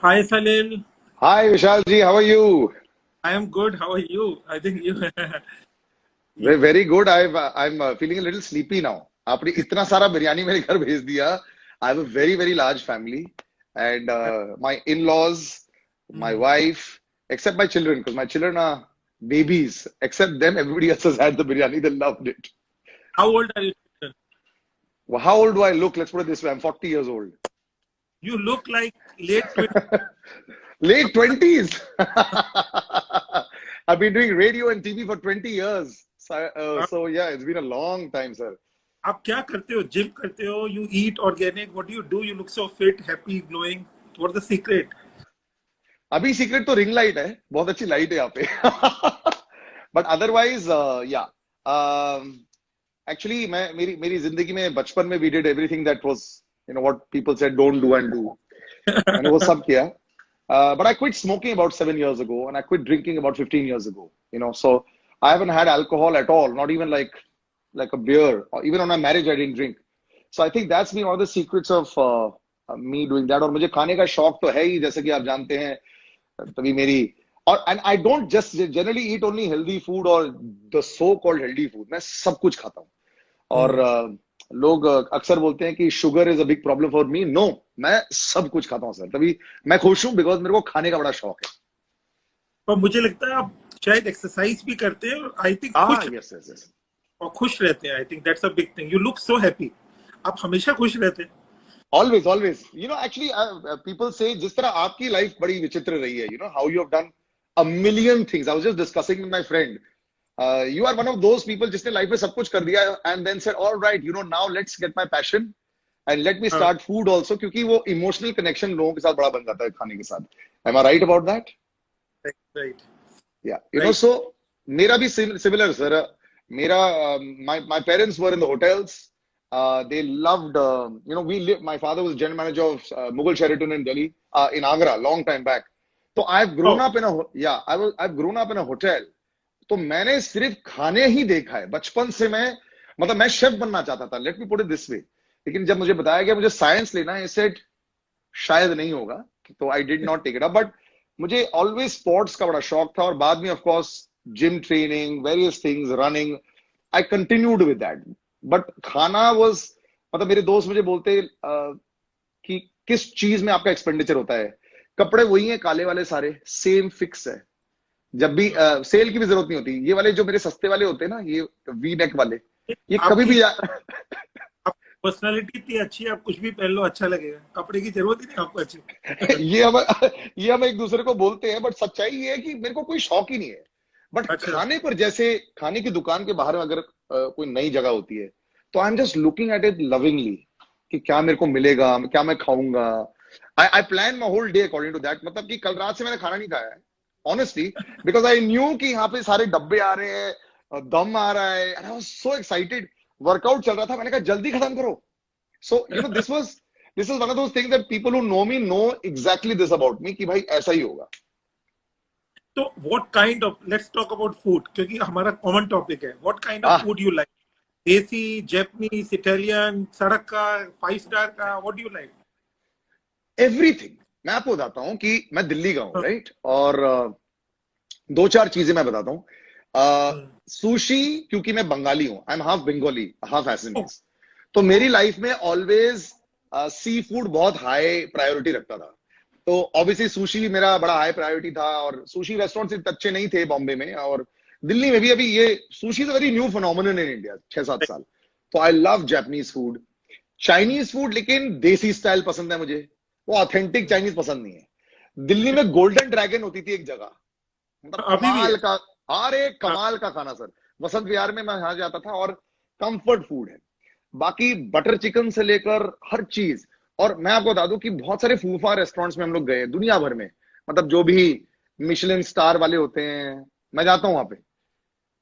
Hi Salil, Hi Vishal ji, how are you? I am good. How are you? I think you. Very, Yeah. very good. I'm feeling a little sleepy now. आपने इतना सारा बिरयानी मेरे घर भेज दिया. I have a very, very large family, and my in-laws, my Hmm. wife, except my children, because my children are babies. Except them, everybody else has had the biryani. They loved it. How old are you? Children? Well, how old do I look? Let's put it this way. I'm 40 years old. You look like late 20. Late 20s. I've been doing radio and TV for 20 years. आप So yeah, it's been a long time, sir. आप क्या करते हो? Gym करते हो? You eat organic? What do you do? You look so fit, happy, glowing. What's the secret? अभी secret तो ring light है, बहुत अच्छी लाइट है यहाँ पे. बट अदरवाइज या एक्चुअली मैं मेरी मेरी जिंदगी में बचपन में we did everything that was what people said don't do and do. मैंने वो सब किया. But I quit smoking about 7 years ago, and I quit drinking about 15 years ago. So I haven't had alcohol at all, not even like a beer. Or even on my marriage, I didn't drink. So I think that's been one of the secrets of me doing that. और मुझे खाने का शौक तो है ही, जैसे कि आप जानते हैं. तभी मेरी और and I don't just generally eat only healthy food और the so called healthy food. मैं सब कुछ खाता हूँ. और Hmm. लोग अक्सर बोलते हैं कि sugar is a big problem for me. No, मैं सब कुछ खाता हूँ सर. तभी मैं खुश हूँ, बिकॉज मेरे को खाने का बड़ा शौक है. पर मुझे लगता है आप शायद एक्सरसाइज भी करते हैं और आई थिंक हाँ, खुश यस यस यस. और खुश रहते हैं. I think that's a big thing. You look so happy. आप हमेशा खुश रहते हैं. Always always. एक्चुअली पीपल से जिस तरह आपकी लाइफ बड़ी विचित्र रही है, how you have done a million things. I was just discussing with my friend. You are one of those people जिसने लाइफ में सब कुछ कर दिया and then said all right, now let's get my passion and let me हाँ, start food also. क्योंकि वो emotional connection लोगों के साथ बड़ा बन जाता है खाने के साथ. Am I right about that? Right Yeah, right. so मेरा भी similar sir. मेरा my parents were in the hotels. They loved we live. My father was general manager of Mughal Sheraton in Delhi, in Agra, long time back. So I've grown up in a yeah I've grown up in a hotel. तो मैंने सिर्फ खाने ही देखा है बचपन से. मैं मतलब मैं शेफ बनना चाहता था, let me put it this way. लेकिन जब मुझे बताया गया मुझे साइंस लेना है, इसे शायद नहीं होगा, तो I did not take it up. But मुझे ऑलवेज स्पोर्ट्स का बड़ा शौक था, और बाद में of course gym training, various things, running, I continued with that. But खाना वाज मतलब मेरे दोस्त मुझे बोलते कि किस चीज में आपका एक्सपेंडिचर होता है. कपड़े वही हैं काले वाले, सारे सेम फिक्स है. जब भी सेल की भी जरूरत नहीं होती. ये वाले जो मेरे सस्ते वाले होते हैं ना, ये वी नेक वाले, ये कभी आपकी भी पर्सनालिटी इतनी अच्छी है, आप कुछ भी पहन लो अच्छा लगेगा. कपड़े की जरूरत ही नहीं आपको अच्छी. ये हम ये हम एक दूसरे को बोलते हैं, बट सच्चाई ये है कि मेरे को कोई शौक ही नहीं है. बट अच्छा. खाने पर, जैसे खाने की दुकान के बाहर अगर कोई नई जगह होती है, तो I am just looking at it lovingly कि क्या मेरे को मिलेगा, क्या मैं खाऊंगा. I plan my whole day according to that. मतलब कि कल रात से मैंने खाना नहीं खाया है ऑनेस्टली, बिकॉज आई न्यू कि यहाँ पे सारे डब्बे आ रहे हैं, दम आ रहा है, and I was so excited. Workout चल रहा था, मैंने कहा जल्दी खत्म करो. So, this is one of those things that people who know me know exactly this about me, कि भाई ऐसा ही होगा. तो what kind of, let's talk about food क्योंकि हमारा कॉमन टॉपिक है. व्हाट काइंड ऑफ हाँ, फूड यू लाइक? देसी, जापानीज, इटालियन, सड़क का, 5 स्टार का, what do you like? Everything. मैं आपको बताता हूँ कि मैं दिल्ली का हूँ, राइट. और दो चार चीजें मैं बताता हूँ. सुशी, क्योंकि मैं बंगाली हूँ, I am half Bengali half एसमीज. तो मेरी लाइफ में ऑलवेज सी फूड बहुत हाई प्रायोरिटी रखता था. तो ऑब्वियसली सुशी मेरा बड़ा हाई प्रायोरिटी था, और सुशी रेस्टोरेंट इतने अच्छे नहीं थे बॉम्बे में, और दिल्ली में भी अभी ये sushi is very new phenomenon in India, 6-7 साल. तो I love Japanese food, Chinese food, लेकिन देसी स्टाइल पसंद है मुझे. वो ऑथेंटिक चाइनीज पसंद नहीं है. दिल्ली में गोल्डन ड्रैगन होती थी एक जगह, मतलब अभी भी कमाल है. का. अरे हाँ. कमाल का खाना सर. वसंत विहार में मैं यहाँ जाता था, और कंफर्ट फूड है. बाकी बटर चिकन से लेकर हर चीज. और मैं आपको बता दूं कि बहुत सारे फूफा रेस्टोरेंट्स में हम लोग गए दुनिया भर में, मतलब जो भी मिशेलिन स्टार वाले होते हैं, मैं जाता हूँ वहां पे.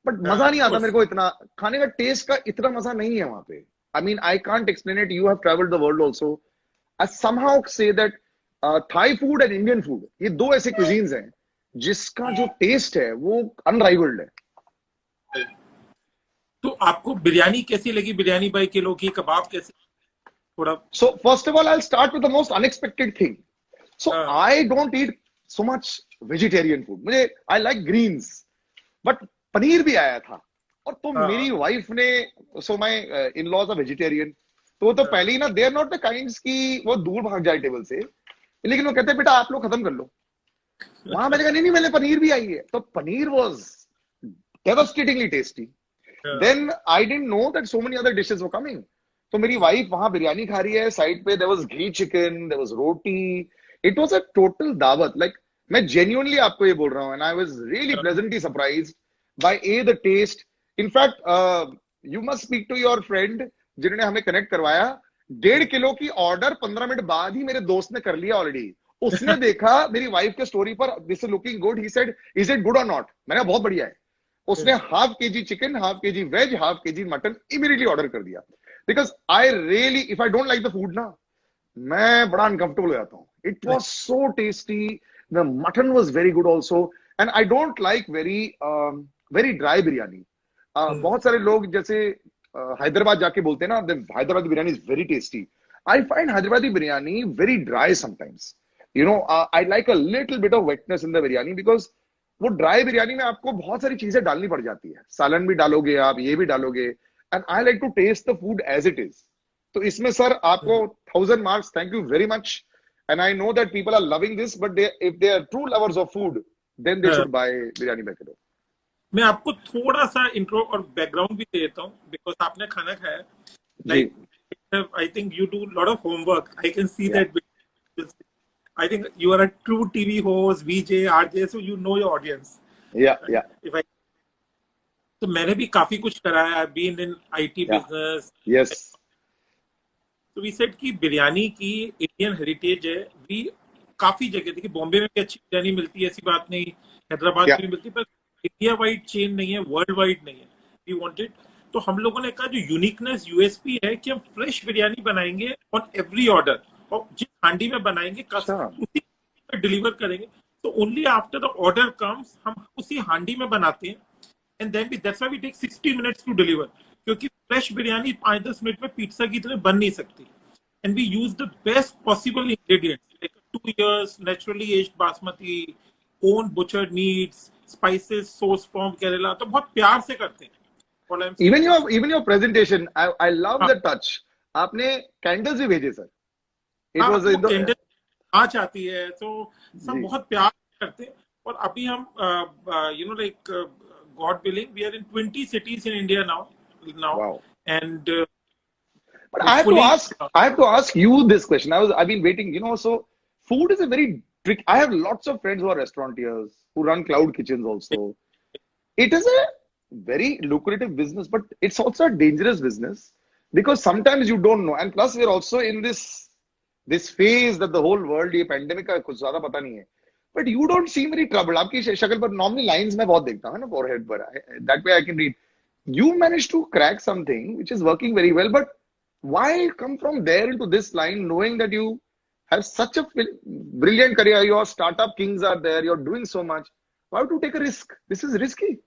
बट मजा नहीं आता मेरे को. इतना खाने का टेस्ट का इतना मजा नहीं है वहां पे. I mean I can't explain it. You have travelled the world also. I somehow say that Thai food and Indian food, ये दो ऐसे क्विजीन्स हैं जिसका जो टेस्ट है वो अनराइवल्ड है. तो आपको बिरयानी कैसी लगी? बिरयानी बाई किलो की, कबाब कैसे? थोड़ा. So first of all, I'll start with the most unexpected thing. So I don't eat so much vegetarian food. मुझे I like greens, but paneer भी आया था. और तो मेरी वाइफ ने, so my in-laws are vegetarian, तो वो तो पहले ही ना, they are not the kinds की वो दूर भाग जाए टेबल से, लेकिन वो कहते हैं बेटा आप लोग खत्म कर लो. वहां मैंने कहा नहीं मैंने पनीर भी आई है. तो paneer was devastatingly tasty. Then I didn't know that so many other dishes were coming. तो मेरी वाइफ वहां बिरयानी खा रही है, साइड पे there was ghee chicken, there was roti. It was a total दावत. Like मैं genuinely आपको ये बोल रहा हूँ, and I was really pleasantly surprised by the taste. In fact, you must speak to your friend जिन्होंने हमें कनेक्ट करवाया. 1.5 किलो की ऑर्डर 15 मिनट बाद ही मेरे दोस्त ने कर लिया ऑलरेडी. उसने देखा मेरी वाइफ के स्टोरी पर, this is looking good, he said is it good और नॉट. मैंने कहा बहुत बढ़िया है. उसने ½ kg chicken, ½ kg veg, ½ kg mutton immediately order कर दिया. Because I really, if I don't like the food ना, मैं बड़ा अनकंफर्टेबल हो जाता हूँ. It was so tasty. The mutton was very good also. And I don't like very dry biryani. बहुत सारे लोग जैसे हैदराबाद जाके बोलते हैं ना, Hyderabadi biryani is very tasty. I find Hyderabadi biryani very dry sometimes. You know, I like a little bit of वेटनेस in the biryani, because वो dry biryani में आपको बहुत सारी चीजें डालनी पड़ जाती है. सालन भी डालोगे आप, ये भी डालोगे. And I like to taste the food as it is. तो इसमें सर आपको 1000 marks. Thank you very much. And I know that people are loving this, but if they are true lovers of food, then they should buy biryani बैकेडो. मैं आपको थोड़ा सा intro और background भी दे देता हूँ, बिकॉज आपने खाना खाया. Like I think you do lot of homework. I can see that. I think you are a true TV host, VJ, RJ, so you know your audience. Yeah. तो मैंने भी काफी कुछ करा है. I've been in IT business. Yes. तो we said कि बिरयानी की इंडियन हेरिटेज है. We काफी जगह, देखिए बॉम्बे में भी अच्छी बिरयानी मिलती है, ऐसी बात नहीं. हैदराबाद में भी मिलती है, पर इंडिया वाइड चेन नहीं है, वर्ल्ड वाइड नहीं है. We wanted, तो हम लोगों ने कहा जो यूनिकनेस USP है कि हम फ्रेश बिरयानी बनाएंगे ऑन एवरी ऑर्डर, और जिस हांडी में बनाएंगे कस्टमर उसी में डिलीवर करेंगे. तो only after the order comes हम उसी हांडी में बनाते हैं. एंड देन भी that's why we take 60 minutes to deliver, क्योंकि फ्रेश बिरयानी 5-10 मिनट में पिज्जा की तरह बन नहीं सकती. And we use the best possible ingredients, like 2 years naturally aged basmati, own butchered meats, spices source from Kerala. तो बहुत प्यार से करते हैं. Even your presentation, I love the touch. आपने कैंडल्स भी भेजे sir. It was in the आज आती है, तो सब बहुत प्यार करते हैं. और अभी हम you know, like God willing, we are in 20 cities in India now. Wow. And but I have to ask you this question. I've been waiting, you know. So food is a very trick. I have lots of friends who are restaurateurs who run cloud kitchens also. It is a very lucrative business, but it's also a dangerous business, because sometimes you don't know. And plus we are also in this phase that the whole world, ये pandemic का कुछ ज्यादा पता नहीं है. But you don't seem very troubled. आपकी शक्ल पर normally lines मैं बहुत देखता हूँ ना forehead पर. That way I can read. You managed to crack something which is working very well. But why come from there into this line, knowing that you have such a brilliant career? Your startup kings are there. You're doing so much. Why would you take a risk? This is risky.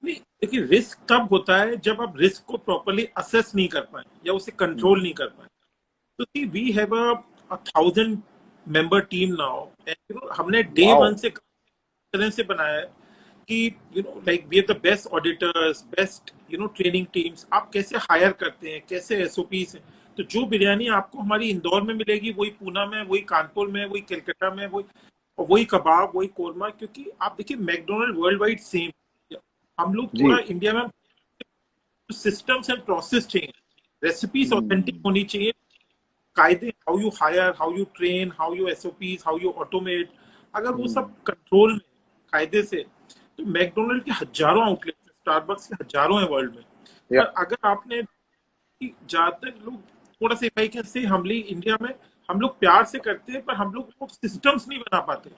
नहीं, देखिए risk तब होता है जब आप risk को properly assess नहीं कर पाए या उसे कंट्रोल नहीं कर पाए. तो see, we have a 1000-member team now, and you know, हमने day one से तरह से बनाया है कि you know, like we have the best auditors, best you know training teams. आप कैसे हायर करते हैं, कैसे SOPs हैं. तो जो बिरयानी आपको हमारी इंदौर में मिलेगी, वही पूना में, वही कानपुर में, वही कलकत्ता में, वही कबाब, वही कोरमा. क्योंकि आप देखिए मैकडोनल्ड वर्ल्ड वाइड सेम. हम लोग थोड़ा इंडिया में सिस्टम्स एंड प्रोसेस चाहिए, रेसिपीज ऑथेंटिक होनी चाहिए, कायदे, how you hire, how you train, how you SOPs, how you automate. अगर वो सब कंट्रोल में कायदे से, तो मैकडोनल्ड के हजारों आउटलेट्स हैं, स्टारबक्स के हजारों हैं वर्ल्ड में. पर अगर आपने, ज्यादातर लोग थोड़ा सा if I can say Hamli India में हम लोग प्यार से करते हैं, पर हम लोग वो सिस्टम्स नहीं बना पाते.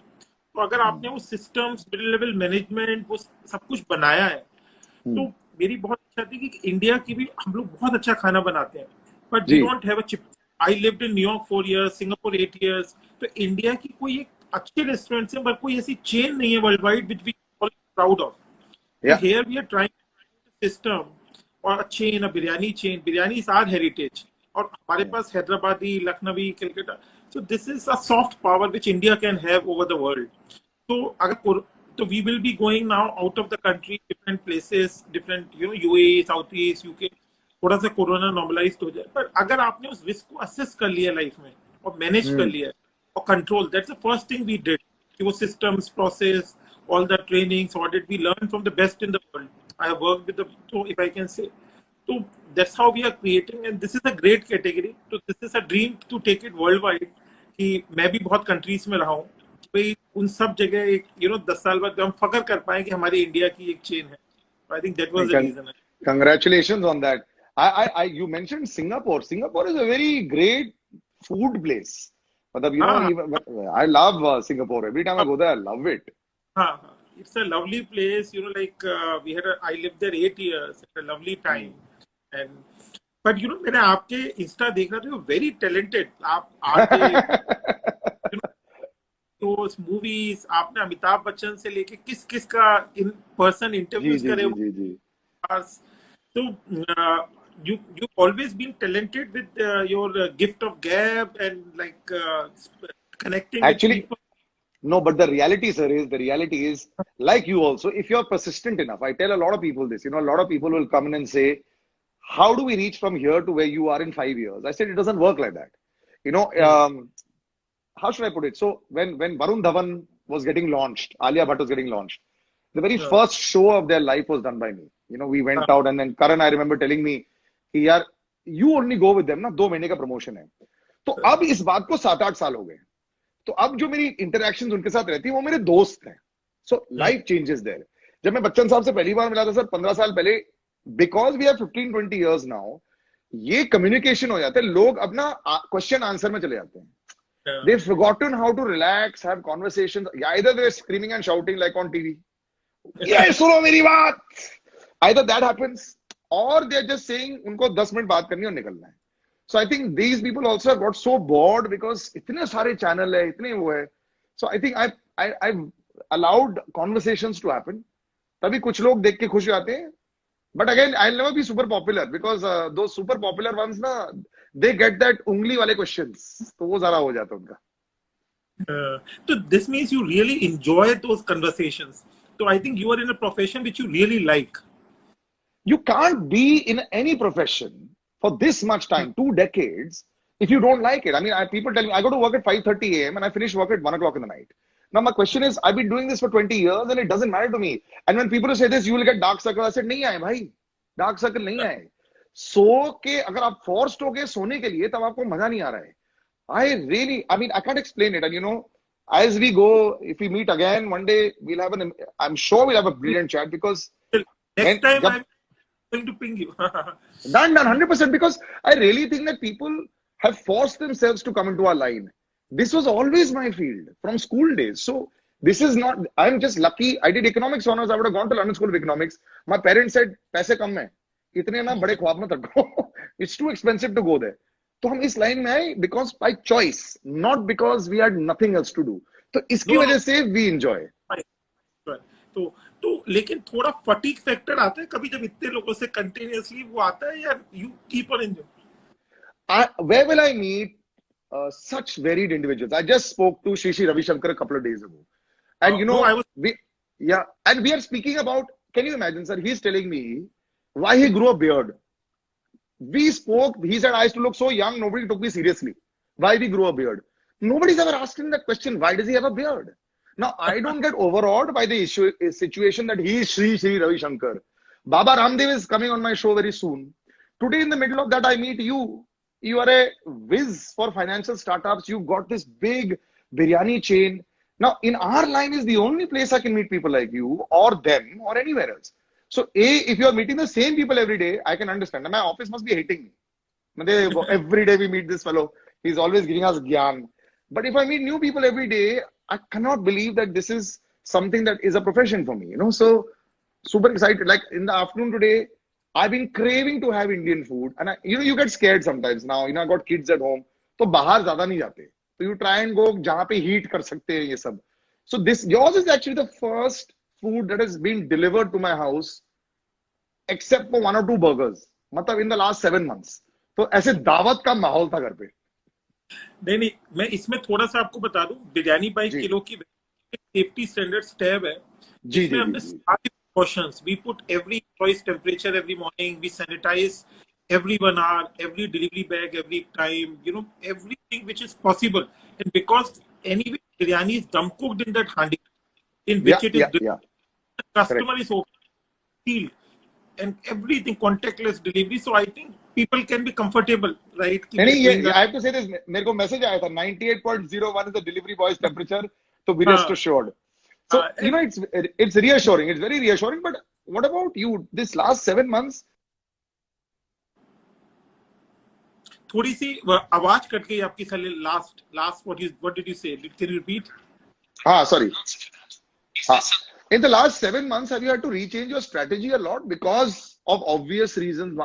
तो अगर आपने वो सिस्टम्स, मिडिल लेवल मैनेजमेंट, वो सब कुछ बनाया है, तो मेरी बहुत इच्छा थी कि इंडिया की भी हम लोग बहुत अच्छा खाना बनाते हैं, but we don't have a chip. I lived in New York 4 years, Singapore 8 years. तो इंडिया की कोई एक अच्छे रेस्टोरेंट्स हैं, पर कोई ऐसी चेन नहीं है world wide which we are proud of. Here we are trying to system or a chain, a biryani chain. Biryani is our heritage. और हमारे पास Hyderabadi, Lucknowi, Calcutta. So this is a soft power which India can have over the world. So so we will be going now out of the country, different places, different UAE, South East, UK. थोड़ा सा corona normalise हो जाए, पर अगर आपने उस risk को assess कर लिया लाइफ में और मैनेज कर Hmm. लिया और control, that's the first thing we did कि वो systems, process, all the trainings, what did we learn from the best in the world. I have worked with the, so if I can say, so that's how we are creating, and this is a great category. So this is a dream to take it worldwide. कि मैं भी बहुत countries में रहा हूँ, भाई उन सब जगह एक 10 साल बाद हम फकर कर पाए कि हमारी इंडिया की एक चेन है. I think that was the reason. Congratulations on that. You mentioned Singapore. Singapore is a very great food place. But हाँ even, I love Singapore. Every time I go there, I love it. हाँ हाँ, it's a lovely place. Like I lived there 8 years. It's a lovely time. And but मैंने आपके Insta देख रहा था, very talented. आप art, shows, movies, आपने अमिताभ बच्चन से लेके किस किस का इन पर्सन जी इंटरव्यूज जी करे. जी जी जी. So you've always been talented with your gift of gab and like connecting with Actually, people. no, but the reality, sir, is like you also, if you're persistent enough, I tell a lot of people this, a lot of people will come in and say, how do we reach from here to where you are in 5 years? I said, it doesn't work like that. How should I put it? So when Varun Dhawan was getting launched, Alia Bhatt was getting launched, the very Yeah. first show of their life was done by me. We went out and then Karan, I remember telling me, कि यार, you only go with them ना, 2 महीने का promotion है. तो अब इस बात को 7-8 साल हो गए. तो अब जो मेरी इंटरेक्शंस उनके साथ रहती है वो मेरे दोस्त हैं. So life changes there. जब मैं बच्चन साहब से पहली बार मिला था सर 15 साल पहले, because we are 15-20 years now, ये कम्युनिकेशन हो जाता है. लोग अपना क्वेश्चन आंसर में चले जाते हैं. They've forgotten how to relax, have conversations. Either they're screaming and shouting like on TV. ये सुनो मेरी बात. Either that happens, or they're just saying उनको 10 मिनट बात करनी है और निकलना है. So I think these people also have got so bored because इतने सारे channel है, इतने वो है. So I think I've allowed conversations to happen. तभी कुछ लोग देख के खुश हो जाते हैं. But again, I'll never be super popular because those super popular ones ना, they get that उंगली वाले questions. तो वो ज़्यादा हो जाता है उनका. So this means you really enjoy those conversations. So I think you are in a profession which you really like. You can't be in any profession for this much time, 2 decades, if you don't like it. I mean, people tell me, I go to work at 5:30 a.m. and I finish work at 1 o'clock in the night. Now, my question is, I've been doing this for 20 years and it doesn't matter to me. And when people say this, you will get dark circle. I said, नहीं आए भाई, dark circle नहीं आए. सो के अगर आप forced हो गए सोने के लिए, तब आपको मजा नहीं आ रहा है. I mean, I can't explain it. And as we go, if we meet again one day, I'm sure we'll have a brilliant chat because Next time jab, I'm going to ping you. done 100%, because I really think that people have forced themselves to come into our line. This was always my field from school days. So this is not, I'm just lucky. I did economics honors. I would have gone to London School of Economics. My parents said, पैसे कम है, इतने ना बड़े ख्वाब मत रखो. It's too expensive to go there. तो हम इस लाइन में आए because by choice, not because we had nothing else to do. तो इसकी वजह से we enjoy. तो लेकिन थोड़ा फटीग फैक्टर आता है कभी जब इतने लोगों से कंटिन्यूअसली वो आता है, या you keep on enjoy? Where will I meet such varied individuals? I just spoke to Shri Ravi Shankar a couple of days ago, and and we are speaking about. Can you imagine, sir? He's telling me why he grew a beard. We spoke. He said I used to look so young. Nobody took me seriously. Why we grew a beard? Nobody's ever asked him that question. Why does he have a beard? Now, I don't get overawed by the situation that he is Shri Ravi Shankar. Baba Ramdev is coming on my show very soon. Today, in the middle of that, I meet you. You are a whiz for financial startups. You've got this big biryani chain. Now, in our line is the only place I can meet people like you or them or anywhere else. So, if you are meeting the same people every day, I can understand. And my office must be hating me. Every day we meet this fellow. He's always giving us gyan. But if I meet new people every day, I cannot believe that this is something that is a profession for me, So super excited. Like in the afternoon today, I've been craving to have Indian food. And you get scared sometimes now. I've got kids at home. तो बाहर ज़्यादा नहीं जाते. So you try and go जहाँ पे heat कर सकते हैं ये सब. So yours is actually the first food that has been delivered to my house, except for 1 or 2 burgers. मतलब in the last 7 months. तो ऐसे दावत का माहौल था घर पे. नहीं नहीं, मैं इसमें थोड़ा सा आपको बता दूं, बिरयानी बाई जी किलो की सेफ्टी स्टैंडर्ड्स टैब है, जी जिसमें जी जी हमने जी। सारे precautions, we put every employees temperature every morning, we sanitize every 1 hour, every delivery bag, every time, everything which is possible. And because anyway, biryani is dum cooked in that handi in या which it is या delivered, the correct. customer is sealed and everything contactless delivery. So I think people can be comfortable, right? Ki नहीं we नहीं, are doing ये a I have to say this, मेरे को message आया था 98.01 is the delivery boys temperature, तो be rest uh, assured. So, and it's reassuring. It's very reassuring. But what about you? This last 7 months? थोड़ी सी आवाज cut गई आपकी साले, last last what did you say? Can you repeat? Ah, sorry. Ah, in the last 7 months, have you had to rechange your strategy a lot because of obvious reasons?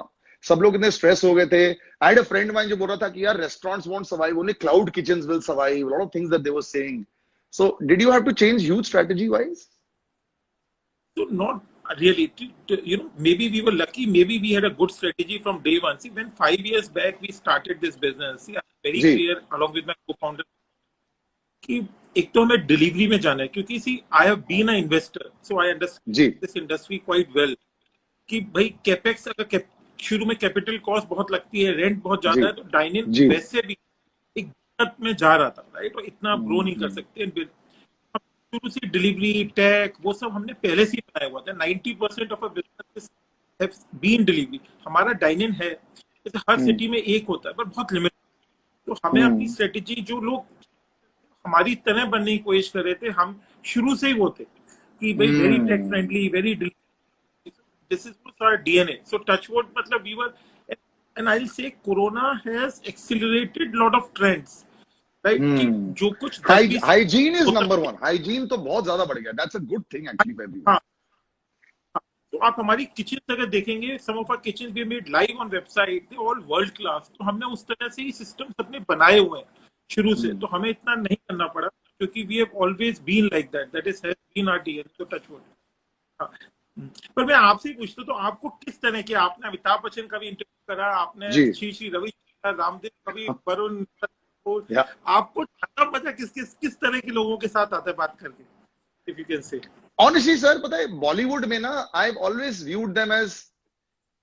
सब लोग इतने stress हो गए थे. I had a friend of mine जो बोल रहा था कि यार restaurants won't survive, only cloud kitchens will survive. A lot of things that they were saying. So, did you have to change huge strategy wise? So not really. Maybe we were lucky. Maybe we had a good strategy from day one. See, when 5 years back we started this business, see, I'm very ji clear along with my co-founder कि एक तो हमें delivery में जाना है, क्योंकि see I have been a investor, so I जी understand this industry quite well कि भाई कैपेक्स अगर शुरू में कैपिटल कॉस्ट बहुत लगती है, रेंट बहुत जी ज्यादा है, तो डाइन इन जी। वैसे भी एक दिक्कत में जा रहा था, राइट? और इतना आप ग्रो नहीं कर सकते। शुरू से डिलीवरी टेक वो सब हमने पहले से ही बनाया हुआ था। 90% ऑफ बिजनेस बीन डिलीवरी। हमारा डाइन इन है, जैसे हर हम्म सिटी में एक होता है पर बहुत लिमिटेड। तो हमें अपनी हम्म स्ट्रेटेजी, जो लोग हमारी तरह बनने की कोशिश कर रहे थे, हम शुरू से ही वो थे कि भाई very tech hmm friendly, very, this is our DNA. So touchwood, मतलब we were, and I will say corona has accelerated lot of trends, right? कि हम्म। जो कुछ 10-20 हाइजीन इज होता नंबर है, वन। हाइजीन तो बहुत ज्यादा बढ़ गया. That's a good thing actually for everyone. हाँ, तो आप हमारी किचन अगर देखेंगे, some of our kitchen we made live on website, they all world class. तो हमने उस तरह से ही सिस्टम अपने बनाए हुए हैं शुरू से, तो हमें इतना नहीं करना पड़ा, क्योंकि we have always been like that, that is has been our DNA. तो टच वुड। हाँ। पर मैं आपसे ही पूछता हूं, तो आपको किस तरह के, आपने अमिताभ बच्चन का भी इंटरव्यू करा, आपने जी श्री श्री रवि रामदेव का भी, वरुण, या आपको ज्यादा मजा किस तरह के लोगों के साथ आता है बात करके, if you can say? Honestly sir, पता है बॉलीवुड में ना, I have always viewed them as,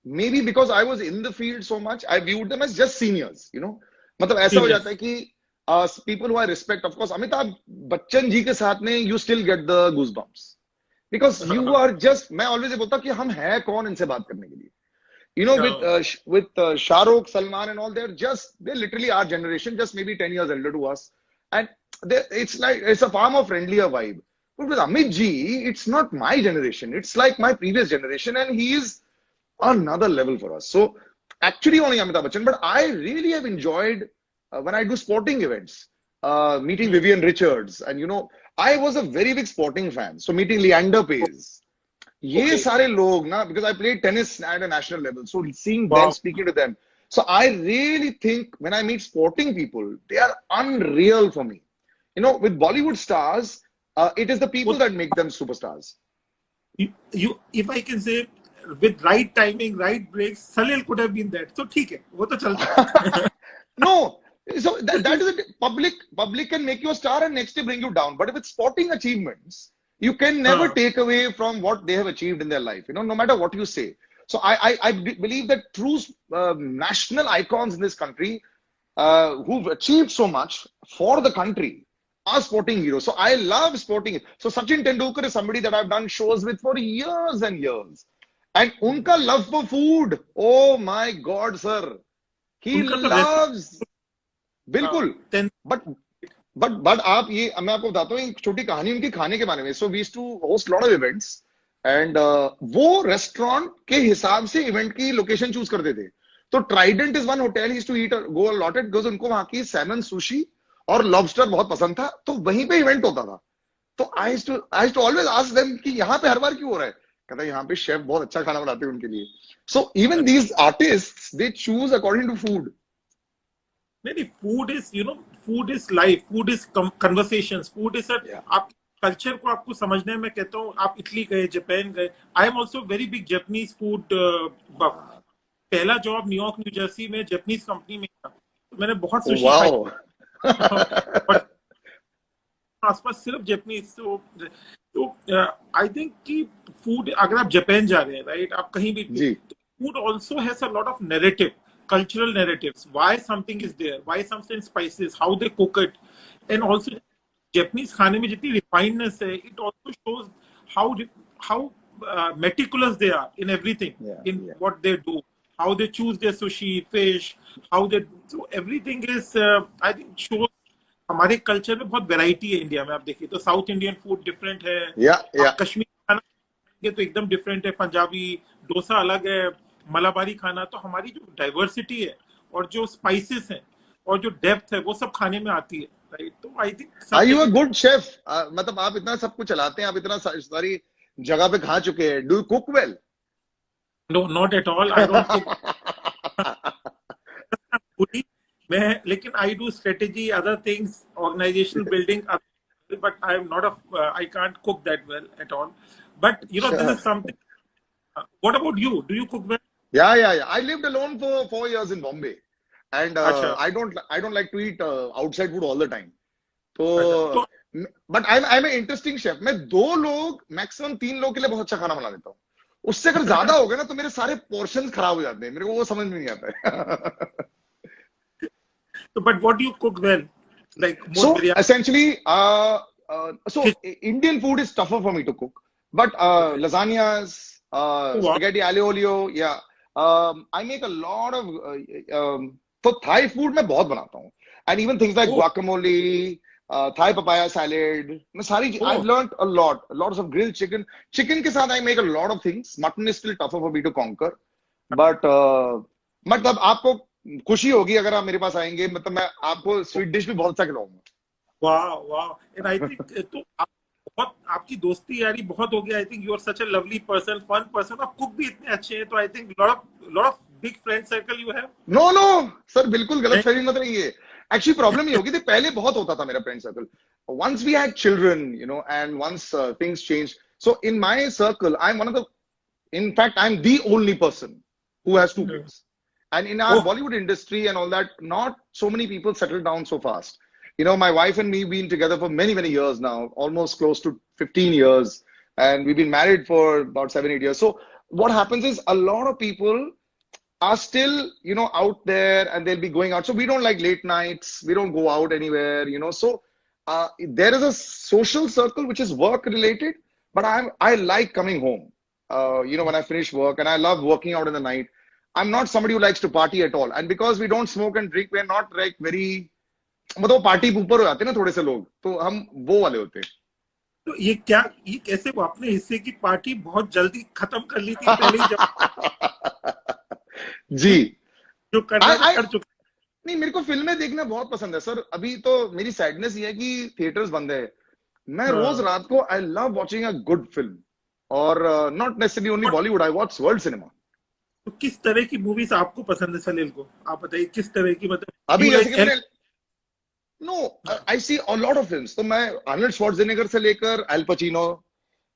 maybe because I was in the field so much, I viewed them as just seniors, you know. मतलब ऐसा हो जाता है कि people who I respect, of course, Amitabh Bachchan ji के साथ में you still get the goosebumps because you are just, मैं always ये बोलता हूँ कि हम हैं कौन इनसे बात करने के लिए. You know, with Shah Rukh, Salman and all, they're literally our generation, just maybe 10 years elder to us, and it's like it's a far more friendlier vibe. But with Amit ji, it's not my generation. It's like my previous generation, and he is another level for us. So actually only Amitabh Bachchan, but I really have enjoyed when I do sporting events, meeting Vivian Richards, and you know, I was a very big sporting fan. So meeting Leander Paes, ये Okay. सारे लोग ना, because I played tennis at a national level, so seeing them, Wow. speaking to them. So I really think when I meet sporting people, they are unreal for me. You know, with Bollywood stars, it is the people वो that make them superstars. if I can say, with right timing, right breaks, Salil could have been that. So ठीक है, वो तो चलता है। No, so that क्योंकि is it. Public can make you a star and next day bring you down. But if it's sporting achievements, you can never हाँ, take away from what they have achieved in their life. You know, no matter what you say. So I believe that true national icons in this country who've achieved so much for the country are sporting heroes. So I love sporting. So Sachin Tendulkar is somebody that I've done shows with for years and years. And unka love for food. Oh my God, sir. He उनका तो वैसे, loves. बिल्कुल. then but but आप ये, मैं आपको बताता हूँ एक छोटी कहानी उनके खाने के बारे में. So we used to host lot of events and वो रेस्टोरेंट के हिसाब से इवेंट की लोकेशन चूज करते थे. तो Trident is one hotel he to eat go लॉटेड बिकॉज उनको वहां की सैमन सुशी और लॉबस्टर बहुत पसंद था, तो वहीं पे इवेंट होता था. तो आई टू ऑलवेज आस्क देम कि यहाँ पे हर बार क्यों हो रहा है. कहता है यहाँ पे शेफ बहुत अच्छा खाना बनाते हैं उनके लिए. So even these artist they choose according to food. नहीं, food is, food is life, food is conversations, food is आप कल्चर को आपको समझने में, कहता हूँ आप इटली गए, जापान गए, I am also very big Japanese food buff. पहला जॉब न्यूयॉर्क न्यू जर्सी में जापानीज कंपनी में था, तो मैंने बहुत सुशी खाई। वाओ. और आसपास सिर्फ जापानीज, तो आई थिंक कि फूड, अगर आप जापान जा रहे हैं, राइट, आप कहीं भी, जी food also has a lot of narrative, cultural narratives, why something is there, why something spices, how they cook it, and also Japanese खाने में जितनी refinedness है, it also shows how how meticulous they are in everything, yeah in yeah what they do, how they choose their sushi, fish, how they, so everything is I think shows हमारे culture में बहुत variety है India में। आप देखिए तो south Indian food different है, yeah yeah आप कश्मीरी खाना खाएंगे तो एकदम डिफरेंट है, पंजाबी डोसा अलग है, मलाबारी खाना, तो हमारी जो डाइवर्सिटी है और जो स्पाइसेस हैं और जो डेप्थ है वो सब खाने में आती है, राइट। तो आई थिंक आर सब यू अ जगह, गुड शेफ? मतलब आप इतना सब कुछ चलाते हैं, आप इतना सारी जगह पे खा चुके हैं, do you cook well? No not at all, I don't cook foodie मैं, लेकिन I do strategy, other things, organizational building, but I'm not I can't cook that well at all. But this Sure. is something. What about you? Do you cook well? Yeah. I lived alone for 4 years in Bombay, and अच्छा, I don't like to eat outside food all the time. अच्छा, तो तो but I'm an interesting chef. मैं 2 लोग maximum 3 लोग के लिए बहुत अच्छा खाना बना देता हूँ। उससे अगर ज्यादा हो गया ना तो मेरे सारे पोर्शंस खराब हो जाते हैं, मेरे को वो समझ में नहीं आता है। but what do you cook well? Like more So biryani, essentially, so kitchen. Indian food is tougher for me to cook, but Okay. lasagnas, Oh, wow. spaghetti aglio olio, yeah. I make a lot of तो Thai food मैं बहुत बनाता हूँ, and even things like Oh, guacamole, Thai papaya salad. मैं सारी I've oh. learned a lot, lots of grilled chicken. Chicken के साथ I make a lot of things. Mutton is still tougher for me to conquer, but मतलब आपको खुशी होगी अगर आप मेरे पास आएंगे, मतलब मैं आपको स्वीट डिश भी बहुत अच्छा खिलाऊंगा। वाह वाह, एंड आई थिंक तो बहुत आपकी दोस्ती यारी बहुत हो गया। I think you are such a lovely person, fun person, आप कुक भी इतने अच्छे हैं, तो I think lot of big friend circle you have. No no sir, बिल्कुल गलत फहमी मत रही है। एक्चुअली प्रॉब्लम ये होगी थी, पहले बहुत होता था मेरा friend circle. Once we had children, and once things change, so in my circle I am one of the, in fact, I'm the only person who has 2 kids. And in our oh, Bollywood industry and all that, not so many people settle down so fast. My wife and me been together for many, many years now, almost close to 15 years. And we've been married for about 7, 8 years. So what happens is a lot of people are still, out there and they'll be going out. So we don't like late nights. We don't go out anywhere. So there is a social circle which is work related, but I like coming home. When I finish work, and I love working out in the night. I'm not somebody who likes to party at all. And because we don't smoke and drink, we're not like very, मतलब party ऊपर हो जाते हैं ना थोड़े से लोग, तो हम वो वाले होते तो ये कैसे वो अपने हिस्से की पार्टी बहुत जल्दी खत्म कर ली थी पहले ही, जब हैं। जी। जो करना आई था आई कर चुके। नहीं, मेरे को फिल्में देखना बहुत पसंद है सर। अभी तो मेरी सैडनेस ये है कि थिएटर्स बंद है। मैं रोज हाँ, रात को I love watching a good film, और नॉट नेसेसरली ओनली और Bollywood, I watch world cinema. तो किस तरह की मूवीज आपको पसंद है सलील को? आप बताइए किस तरह की, मतलब यू अभी जैसे लाइक कि एन। मैंने, no, I see a lot of films. तो मैं आर्नल्ड श्वार्ज़नेगर से लेकर अल पचिनो,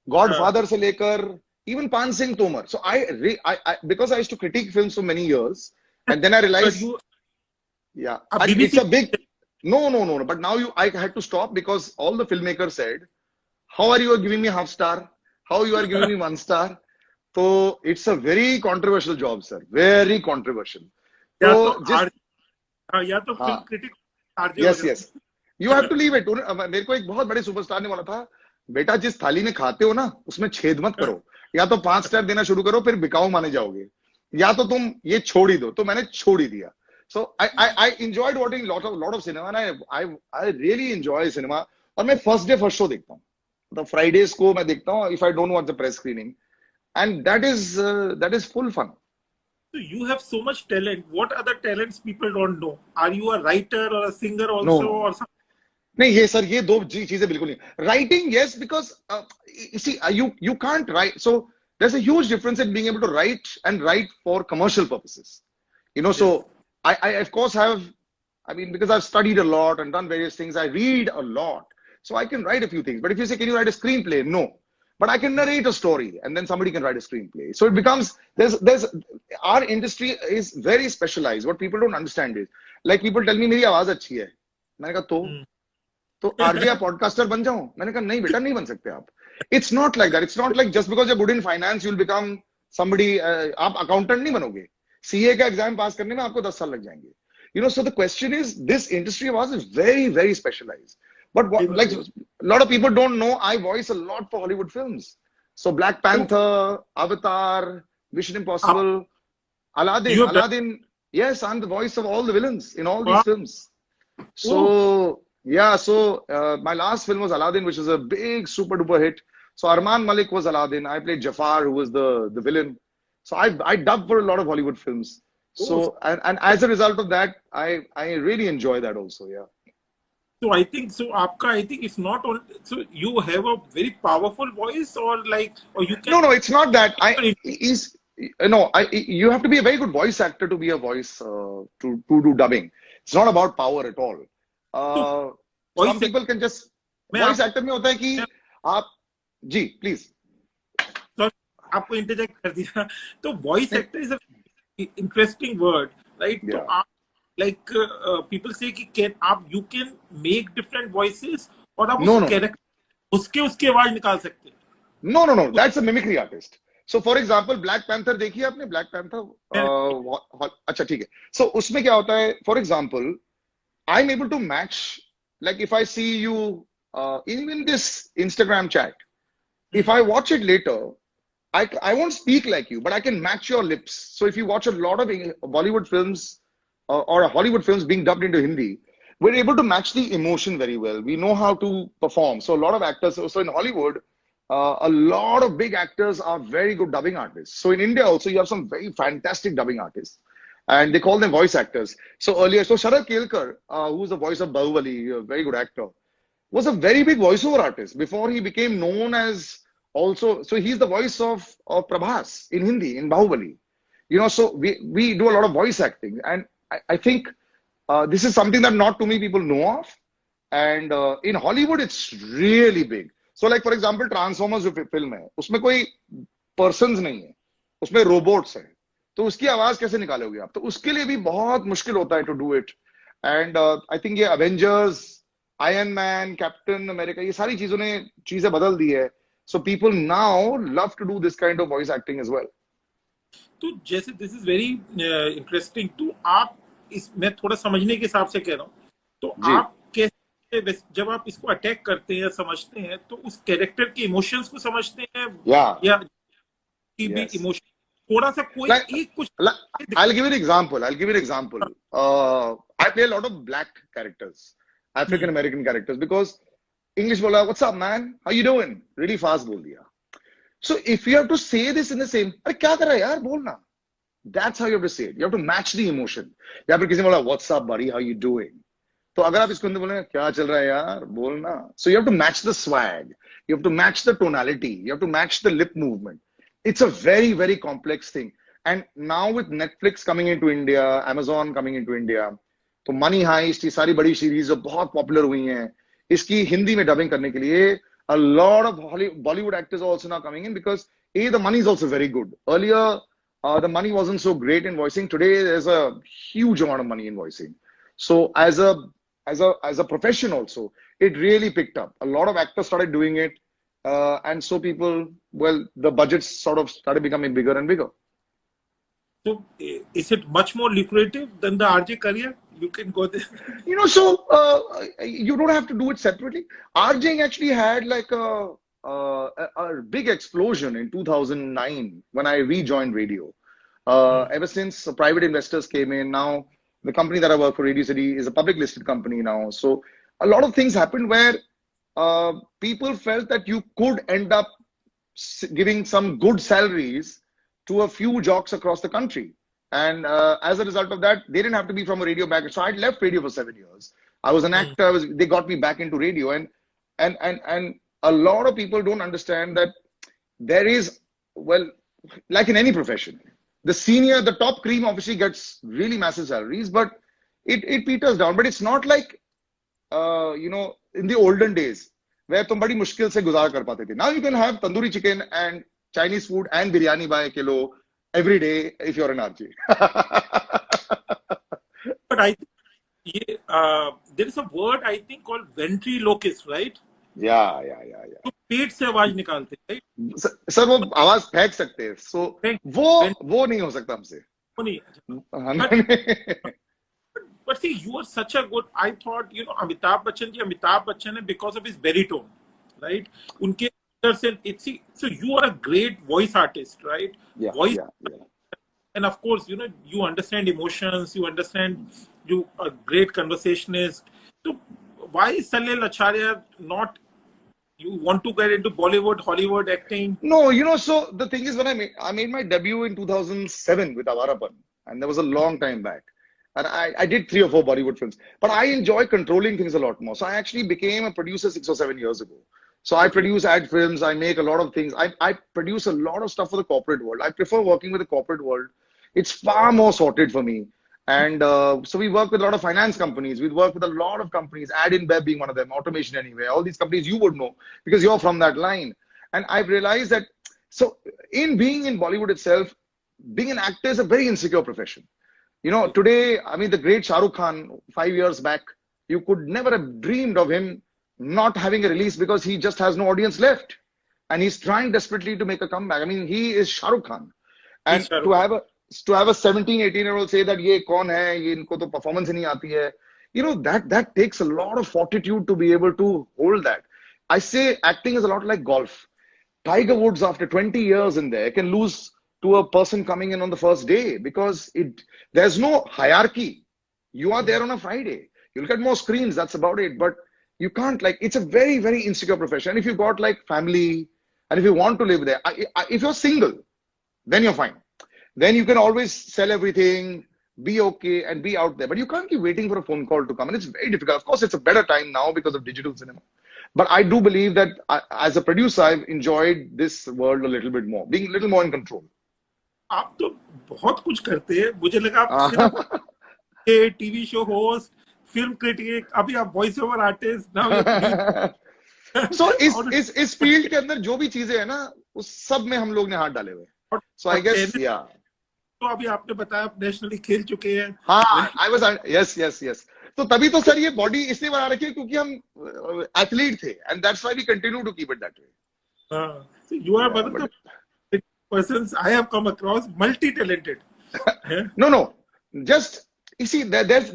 गॉडफादर से लेकर even Paan Singh Tomar. So I because I used to critic films for many years, and then I realise, you yeah, आप and it's BBC, a big, no. But now I had to stop because all the filmmakers said, "How are you giving me half star? How you are giving me 1 star?" So it's a very controversial job, sir. Very controversial. या तो तो जिस, are, हाँ, या तो film हाँ, critic RJ हो yes जाओ। Yes, you have to leave it. मेरे को एक बहुत बड़े सुपरस्टार ने बोला था, बेटा जिस थाली में खाते हो ना उसमें छेद मत करो, या तो 5 स्टार देना शुरू करो फिर बिकाऊ माने जाओगे, या तो तुम ये छोड़ ही दो। तो मैंने छोड़ ही दिया। So I enjoyed watching lot of cinema, and I really enjoy cinema. और मैं फर्स्ट डे फर्स्ट शो देखता हूँ, मतलब फ्राइडेज को मैं देखता हूँ, if I don't want the press screening, and that is full fun. So you have so much talent. What other talents people don't know? Are you a writer or a singer no also, no or something? नहीं, ये sir, ये दो चीजें बिल्कुल नहीं। Writing yes, because see you can't write, so there's a huge difference in being able to write for commercial purposes. So Yes. I of course have, I mean, because I've studied a lot and done various things, I read a lot. So I can write a few things. But if you say, can you write a screenplay? No. But I can narrate a story and then somebody can write a screenplay. So it becomes, our industry is very specialized. What people don't understand is, like people tell me, मेरी आवाज अच्छी है. मैंने कहा हम्म, तो RJ या podcaster बन जाऊं? मैंने कहा नहीं बेटा, नहीं बन सकते आप. It's not like that. It's not like just because you good in finance you will become somebody. आप अकाउंटेंट नहीं बनोगे. सीए का एग्जाम पास करने में आपको 10 साल लग जाएंगे. So the question is, this industry of ours is very, very specialized. But सही what, बात like, है। a lot of people don't know, I voice a lot for Hollywood films. So Black तो Panther, Avatar, Mission आप Impossible, you Aladdin. Yes, I'm the voice of all the villains in all these have films. Oh So yeah, so my last film was Aladdin, which is a big super duper hit. So Arman Malik was Aladdin. I played Jafar, who was the villain. So I dubbed for a lot of Hollywood films. Oh So and as a result of that, I really enjoy that also. Yeah. So I think so. आपका I think it's not only so you have a very powerful voice or like or you can No, it's not that. Is no, you have to be a very good voice actor to be a voice to do dubbing. It's not about power at all. तो Uh, some voice people can just मैं voice आपको actor में होता है कि मैं आप जी please sorry, आपको इंटरजेक्ट कर दिया तो वॉइस नहीं actor is a interesting word right तो या आप लाइक पीपल से कि कैन आप you can make different voices और आप उस नो नो कैरेक्टर उसकी आवाज निकाल सकते हैं no that's a mimicry artist. So for example Black Panther देखिए आपने. ब्लैक मैं पैंथर अच्छा ठीक है. सो उसमें क्या होता है, for example I'm able to match, like if I see you in this Instagram chat, if I watch it later, I won't speak like you, but I can match your lips. So if you watch a lot of Bollywood films or Hollywood films being dubbed into Hindi, we're able to match the emotion very well. We know how to perform. So a lot of actors, so in Hollywood, a lot of big actors are very good dubbing artists. So in India also, you have some very fantastic dubbing artists. And they call them voice actors. So earlier, so Sharad Kelkar, who's the voice of Bahubali, a very good actor, was a very big voiceover artist before he became known as also. So he's the voice of Prabhas in Hindi in Bahubali. So we do a lot of voice acting, and I think this is something that not too many people know of. And in Hollywood, it's really big. So like for example, Transformers जो film है, उसमें कोई persons नहीं है, उसमें robots है. तो उसकी आवाज कैसे निकालोगे आप? तो उसके लिए भी बहुत मुश्किल होता है to do it. And I think ये Avengers, Iron Man, Captain America, ये सारी चीजें बदल दी है. So people now love to do this kind of voice acting as well. तो जैसे दिस इज वेरी इंटरेस्टिंग तो आप इस मैं थोड़ा समझने के हिसाब से कह रहा हूँ तो जी आप कैसे जब आप इसको अटैक करते हैं या समझते हैं तो उस कैरेक्टर के इमोशंस को समझते हैं या या की भी यस. इमोशन थोड़ा सा कोई Like, एक कुछ I'll give you an example. I play a lot of black characters, African American characters, because English bola, what's up, man? How you doing? Really fast bol diya. So if you have to say this in the same, अरे क्या कर रहा है यार, बोलना. That's how you have to say it. You have to match the emotion. या फिर किसी ने बोला, what's up, buddy? How you doing? तो अगर आप इसको अंदर बोलेंगे क्या चल रहा है यार, बोलना. So you have to match the swag. You have to match the tonality. You have to match the lip movement. It's a very, very complex thing. And now with Netflix coming into India, Amazon coming into India, तो Money Heist, ये सारी बड़ी series जो बहुत popular हुई हैं, इसकी हिंदी में डबिंग करने के लिए a lot of Bollywood actors are also now coming in because the money is also very good. Earlier, the money wasn't so great in voicing. Today, there's a huge amount of money in voicing. So as a profession also, it really picked up. A lot of actors started doing it. And so people, well, the budgets sort of started becoming bigger and bigger. So is it much more lucrative than the RJ career? You can go there. So you don't have to do it separately. RJ actually had like a big explosion in 2009 when I rejoined radio. Ever since private investors came in, now the company that I work for, Radio City, is a public listed company now. So a lot of things happened where people felt that you could end up giving some good salaries to a few jocks across the country. And as a result of that, they didn't have to be from a radio background. So I left radio for 7 years. I was an actor. They got me back into radio. And a lot of people don't understand that there is, well, like in any profession, the top cream obviously gets really massive salaries, but it peters down. But it's not like, in the olden days, where तुम बड़ी मुश्किल से गुजार कर पाते थे. Now you can have tandoori chicken and Chinese food and biryani by a kilo every day if you're an RJ. But I think ये there is a word I think called ventriloquist, right? या जो पेट से आवाज निकालते हैं, right? Sir वो आवाज फेंक सकते हैं, सो वो वेंट वो नहीं हो सकता हमसे। नहीं। हाँ, But see, you are such a good. I thought, you know, Amitabh Bachchan ji, Amitabh Bachchan है because of his baritone, right? उनके अंदर से, it's so you are a great voice artist, right? yeah, Voice, yeah. and of course, you know, you understand emotions, you understand, you a great conversationist. So why is Salil Acharya not? You want to get into Bollywood, Hollywood acting? No, you know, so the thing is, when I made my debut in 2007 with Avarapan, and that was a long time back. And I did 3 or 4 Bollywood films, but I enjoy controlling things a lot more. So I actually became a producer 6 or 7 years ago. So I Okay. produce ad films, I make a lot of things. I produce a lot of stuff for the corporate world. I prefer working with the corporate world. It's far more sorted for me. And so we work with a lot of finance companies. We work with a lot of companies, Ad InBev being one of them, Automation Anywhere. All these companies you would know because you're from that line. And I've realized that, so in being in Bollywood itself, being an actor is a very insecure profession. You know, today, I mean, the great Shah Rukh Khan, 5 years back, you could never have dreamed of him not having a release because he just has no audience left. And he's trying desperately to make a comeback. I mean, he is Shah Rukh Khan. He's And Shah to Rukh Khan. have a 17, 18-year-old say that ye kaun hai, ye inko to performance hi nahi aati hai. You know, that takes a lot of fortitude to be able to hold that. I say acting is a lot like golf. Tiger Woods, after 20 years in there, can lose to a person coming in on the first day because there's no hierarchy. You are there on a Friday. You'll get more screens, that's about it. But you can't, like, it's a very, very insecure profession. And if you've got like family and if you want to live there, if you're single, then you're fine. Then you can always sell everything, be okay, and be out there. But you can't keep waiting for a phone call to come. And it's very difficult. Of course, it's a better time now because of digital cinema. But I do believe that as a producer, I've enjoyed this world a little bit more, being a little more in control. आप तो बहुत कुछ करते हैं, मुझे लगा आप सिर्फ TV show host, film critic, अभी आप voice over artist, now you producer. So इस फील्ड के अंदर जो भी चीजें है ना, उस सब में हम लोग ने हाथ डाले हुए हैं. So I guess, yeah. तो अभी आपने बताया आप नेशनली खेल चुके हैं। हाँ, I was, yes. तो तभी तो सर ये बॉडी इसलिए बना रखी है क्योंकि हम एथलीट थे, and that's why we continue to keep it that way. So you are one of the persons I have come across, multi-talented. No, just you see, there's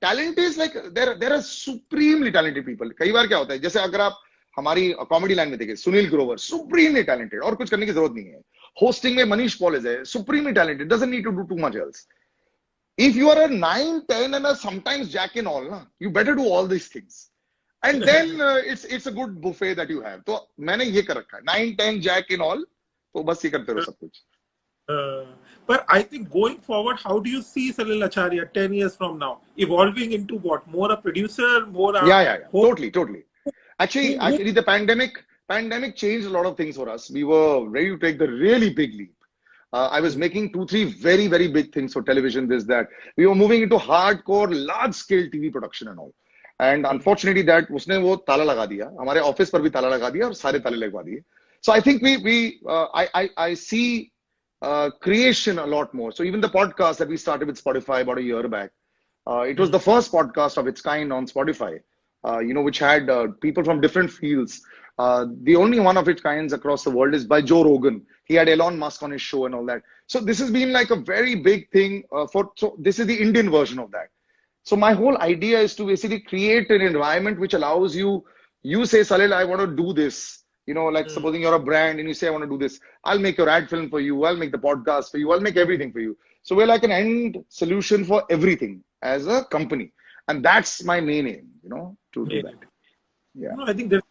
talent is like there are supremely talented people. कई बार क्या होता है, जैसे अगर आप हमारी comedy line में देखें, सुनील ग्रोवर सुप्रीमली टैलेंटेड और कुछ करने की जरूरत नहीं है. होस्टिंग में मनीष पॉलिस है, supremely talented, doesn't need to do too much else. If you are a 9, 10 and a sometimes jack in all, na, you better do all these things. And then it's a good buffet that you have. तो मैंने ये कर रखा है, 9, 10 jack in all, तो बस ये करते रहो सब कुछ. But I think going forward, how do you see Salil Acharya 10 years from now? Evolving into what? More a producer, more a... Yeah. Totally. Actually, the pandemic changed a lot of things for us. We were ready to take the really big leap. I was making 2, 3 very, very big things for television, this, that. We were moving into hardcore, large-scale TV production and all. And unfortunately, that उसने वो ताला लगा दिया. हमारे office पर भी ताला लगा दिया और सारे ताले लगवा दिए. So I think I see creation a lot more. So even the podcast that we started with Spotify about a year back, it was the first podcast of its kind on Spotify, which had people from different fields. The only one of its kinds across the world is by Joe Rogan. He had Elon Musk on his show and all that. So this has been like a very big thing so this is the Indian version of that. So my whole idea is to basically create an environment which allows you say, Salil, I want to do this. Like supposing you're a brand and you say, I want to do this. I'll make your ad film for you. I'll make the podcast for you. I'll make everything for you. So we're like an end solution for everything as a company. And that's my main aim, to do that. Yeah. No, I think that's...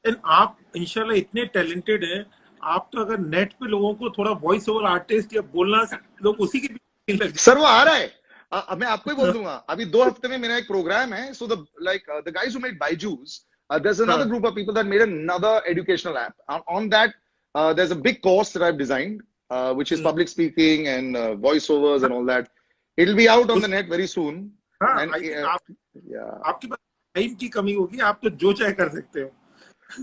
And आप इंशाल्लाह इतने talented हैं, आप तो अगर net पे लोगों को थोड़ा वॉइस ओवर आर्टिस्ट या बोलना, लोग उसी के पीछे लग जाते हैं। सर वो आ रहा है, मैं आपको ही बोल दूंगा, अभी 2 हफ्ते में मेरा एक प्रोग्राम है. So the guys who made Byju's, there's another group of people that made another educational app. On that, there's a big course that I've designed, which is public speaking and voiceovers and all that. It'll be out on the net very soon. हाँ, आपके पास time की कमी होगी, आप तो जो चाहे कर सकते हो.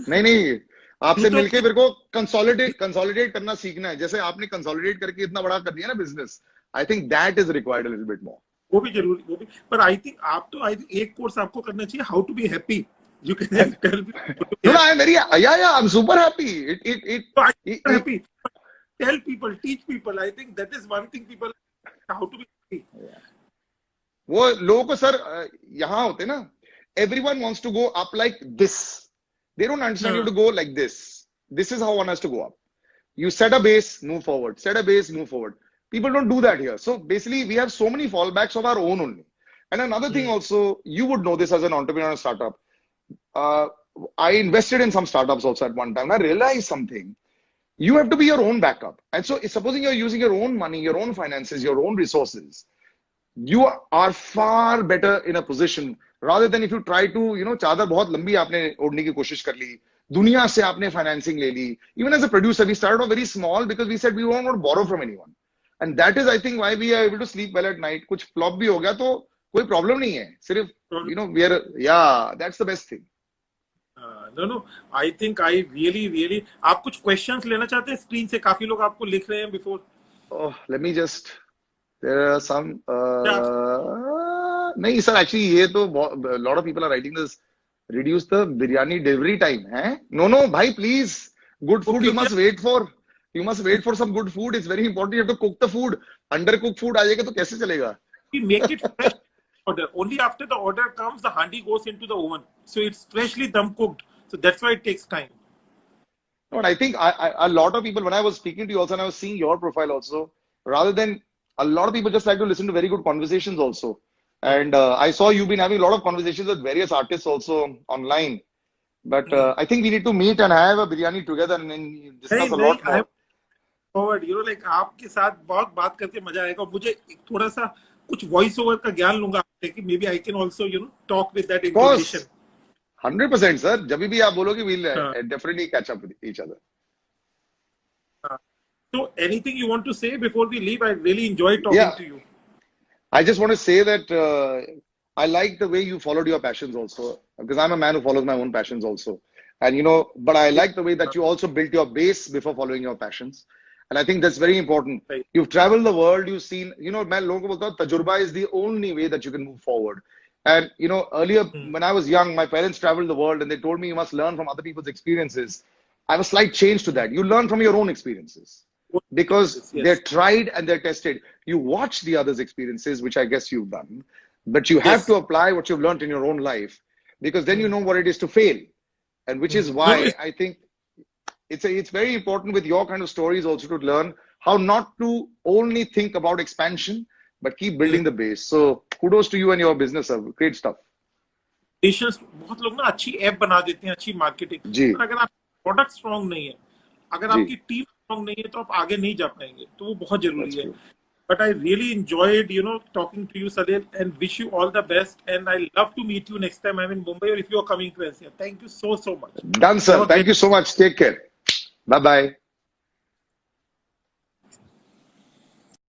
नहीं, आपसे मिलके मेरे को कंसोलिडेट करना सीखना है. जैसे आपने कंसोलिडेट करके इतना बड़ा कर दिया ना business, I think that is required a little bit more. वो भी जरूरी, वो भी। पर आई थिंक आई थिंक एक कोर्स आपको करना चाहिए, how to be happy. You can tell No, I'm very, yeah, I'm super happy. It, happy, tell people, teach people. I think that is one thing people, how to be happy. वो लोगों को sir यहाँ होते ना, everyone wants to go up like this. They don't understand you have to go like this. This is how one has to go up. You set a base, move forward. Set a base, move forward. People don't do that here. So basically, we have so many fallbacks of our own only. And another thing also, you would know this as an entrepreneur and startup. I invested in some startups also at one time. I realized something. You have to be your own backup. And so supposing you're using your own money, your own finances, your own resources, you are far better in a position rather than if you try to, चादर बहुत लंबी आपने ओढ़ने की कोशिश कर ली, दुनिया से आपने financing ले ली. Even as a producer, we started off very small because we said we won't want to borrow from anyone. And that is, I think, why we are able to sleep well at night. कुछ flop भी हो गया तो कोई problem नहीं है. सिर्फ, we are, yeah, that's the best thing. No, I think I really, आप कुछ questions लेना चाहते हैं स्क्रीन से? काफी लोग आपको लिख रहे हैं before. Oh, let me just, there are some, नहीं sir, actually ये तो a lot of people are writing this, reduce the biryani delivery time, हैं? No, bhai, please, good food you must wait for. You must wait for some good food. It's very important. You have to cook the food. Undercooked food आ जाएगा तो कैसे चलेगा? We make it fresh order. Only after the order comes, the handi goes into the oven. So it's freshly dum cooked. So that's why it takes time. But I think a lot of people, when I was speaking to you also and I was seeing your profile also, rather than, a lot of people just like to listen to very good conversations also. And I saw you've been having a lot of conversations with various artists also online. But I think we need to meet and have a biryani together and then discuss a lot more. Forward, like आपके साथ बहुत बात करके मजा आएगा. मुझे थोड़ा सा कुछ वॉइस ओवर का ज्ञान लूंगा आपसे कि maybe I can also talk with that information. 100% sir. जब भी आप बोलोगे we'll definitely catch up with each other. So anything you want to say before we leave? I really enjoyed talking to you. I just want to say that I like the way you followed your passions also, because I'm a man who follows my own passions also. And but I like the way that you also built your base before following your passions. And I think that's very important. Right. You've traveled the world, you've seen, मैं लोगों को बोलता हूँ, tajurba is the only way that you can move forward. And, earlier when I was young, my parents traveled the world and they told me you must learn from other people's experiences. I have a slight change to that. You learn from your own experiences because they're tried and they're tested. You watch the others' experiences, which I guess you've done, but you have to apply what you've learned in your own life, because then you know what it is to fail. And which is why I think it's very important with your kind of stories also to learn how not to only think about expansion, but keep building the base. So kudos to you and your business. Great stuff. बहुत लोग ना अच्छी app बना देते हैं, अच्छी marketing, पर अगर आप प्रोडक्ट स्ट्रांग नहीं है, अगर आपकी टीम स्ट्रांग नहीं है, तो आप आगे नहीं जा पाएंगे. तो वो बहुत जरूरी है. But I really enjoyed, talking to you, Salil, and wish you all the best. And I love to meet you next time I'm in Mumbai, or if you are coming to NCR. Thank you so much. Done, sir. Thank you so much. Take care. Bye-bye.